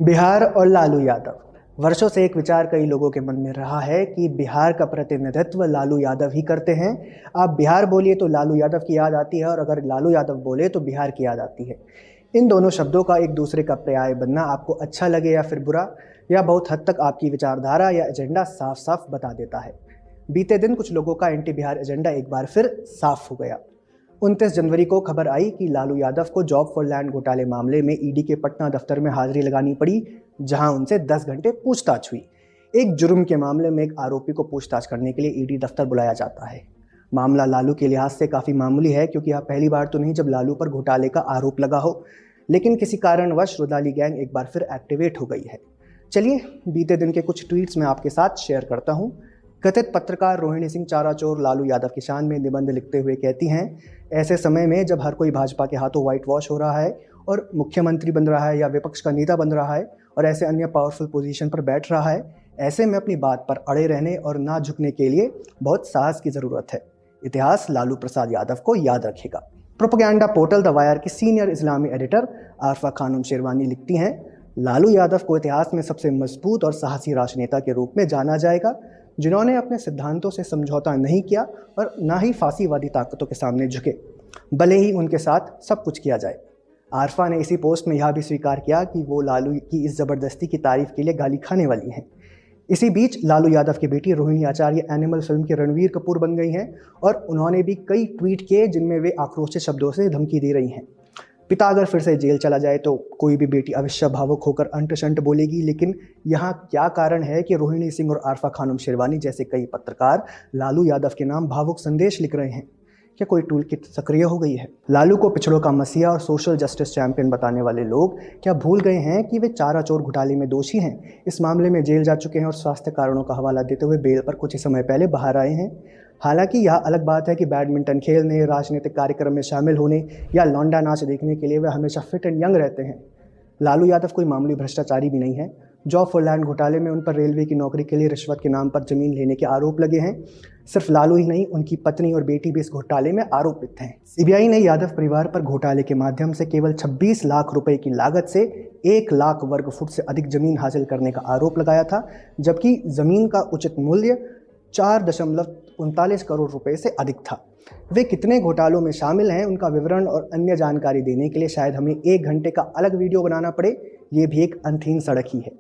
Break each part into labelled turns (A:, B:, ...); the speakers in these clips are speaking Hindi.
A: बिहार और लालू यादव। वर्षों से एक विचार कई लोगों के मन में रहा है कि बिहार का प्रतिनिधित्व लालू यादव ही करते हैं। आप बिहार बोलिए तो लालू यादव की याद आती है, और अगर लालू यादव बोले तो बिहार की याद आती है। इन दोनों शब्दों का एक दूसरे का पर्याय बनना आपको अच्छा लगे या फिर बुरा, या बहुत हद तक आपकी विचारधारा या एजेंडा साफ साफ बता देता है। बीते दिन कुछ लोगों का एंटी बिहार एजेंडा एक बार फिर साफ हो गया। 29 जनवरी को खबर आई कि लालू यादव को जॉब फॉर लैंड घोटाले मामले में ईडी के पटना दफ्तर में हाजिरी लगानी पड़ी, जहां उनसे 10 घंटे पूछताछ हुई। एक जुर्म के मामले में एक आरोपी को पूछताछ करने के लिए ईडी दफ्तर बुलाया जाता है। मामला लालू के लिहाज से काफ़ी मामूली है, क्योंकि यह पहली बार तो नहीं जब लालू पर घोटाले का आरोप लगा हो, लेकिन किसी कारणवश रुदाली गैंग एक बार फिर एक्टिवेट हो गई है। चलिए बीते दिन के कुछ ट्वीट्स मैं आपके साथ शेयर करता हूँ। कथित पत्रकार रोहिणी सिंह चाराचोर लालू यादव की शान में निबंध लिखते हुए कहती हैं, ऐसे समय में जब हर कोई भाजपा के हाथों व्हाइट वॉश हो रहा है और मुख्यमंत्री बन रहा है या विपक्ष का नेता बन रहा है और ऐसे अन्य पावरफुल पोजीशन पर बैठ रहा है, ऐसे में अपनी बात पर अड़े रहने और ना झुकने के लिए बहुत साहस की ज़रूरत है। इतिहास लालू प्रसाद यादव को याद रखेगा। प्रोपेगेंडा पोर्टल द वायर की सीनियर इस्लामी एडिटर आरफा खानम शेरवानी लिखती हैं, लालू यादव को इतिहास में सबसे मजबूत और साहसी राजनेता के रूप में जाना जाएगा, जिन्होंने अपने सिद्धांतों से समझौता नहीं किया और ना ही फांसीवादी ताकतों के सामने झुके, भले ही उनके साथ सब कुछ किया जाए। आरफा ने इसी पोस्ट में यह भी स्वीकार किया कि वो लालू की इस ज़बरदस्ती की तारीफ के लिए गाली खाने वाली हैं। इसी बीच लालू यादव की बेटी रोहिणी आचार्य एनिमल फिल्म की रणवीर कपूर बन गई हैं, और उन्होंने भी कई ट्वीट किए जिनमें वे आक्रोशित शब्दों से धमकी दे रही हैं। पिता अगर फिर से जेल चला जाए तो कोई भी बेटी अवश्य भावुक होकर अंट शंट बोलेगी, लेकिन यहाँ क्या कारण है कि रोहिणी सिंह और आरफा खानम शेरवानी जैसे कई पत्रकार लालू यादव के नाम भावुक संदेश लिख रहे हैं? क्या कोई टूल किट सक्रिय हो गई है? लालू को पिछड़ों का मसीहा और सोशल जस्टिस चैंपियन बताने वाले लोग क्या भूल गए हैं कि वे चारा चोर घोटाले में दोषी हैं, इस मामले में जेल जा चुके हैं और स्वास्थ्य कारणों का हवाला देते हुए बेल पर कुछ ही समय पहले बाहर आए हैं? हालांकि यह अलग बात है कि बैडमिंटन खेलने, राजनीतिक कार्यक्रम में शामिल होने या लौंडा नाच देखने के लिए वे हमेशा फिट एंड यंग रहते हैं। लालू यादव कोई मामूली भ्रष्टाचारी भी नहीं है। जॉब फॉर लैंड घोटाले में उन पर रेलवे की नौकरी के लिए रिश्वत के नाम पर जमीन लेने के आरोप लगे हैं। सिर्फ लालू ही नहीं, उनकी पत्नी और बेटी भी इस घोटाले में आरोपित हैं। सीबीआई ने यादव परिवार पर घोटाले के माध्यम से केवल 26 लाख रुपए की लागत से 1 लाख वर्ग फुट से अधिक जमीन हासिल करने का आरोप लगाया था, जबकि जमीन का उचित मूल्य 4.39 करोड़ रुपए से अधिक था। वे कितने घोटालों में शामिल हैं, उनका विवरण और अन्य जानकारी देने के लिए शायद हमें 1 घंटे का अलग वीडियो बनाना पड़े। ये भी एक अनथीन सड़क ही है।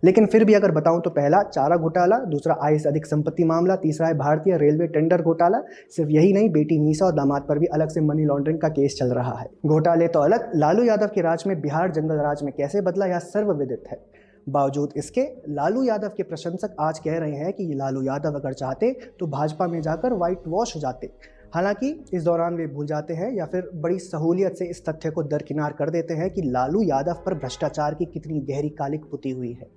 A: लेकिन फिर भी अगर बताऊं तो पहला चारा घोटाला, दूसरा आय से अधिक संपत्ति मामला, तीसरा है भारतीय रेलवे टेंडर घोटाला। सिर्फ यही नहीं, बेटी मीसा और दामाद पर भी अलग से मनी लॉन्ड्रिंग का केस चल रहा है। घोटाले तो अलग, लालू यादव के राज में बिहार जंगल राज में कैसे बदला, यह सर्वविदित है। बावजूद इसके लालू यादव के प्रशंसक आज कह रहे हैं कि लालू यादव अगर चाहते तो भाजपा में जाकर व्हाइट वॉश हो जाते। हालांकि इस दौरान वे भूल जाते हैं या फिर बड़ी सहूलियत से इस तथ्य को दरकिनार कर देते हैं कि लालू यादव पर भ्रष्टाचार की कितनी गहरी कालिक पुती हुई है।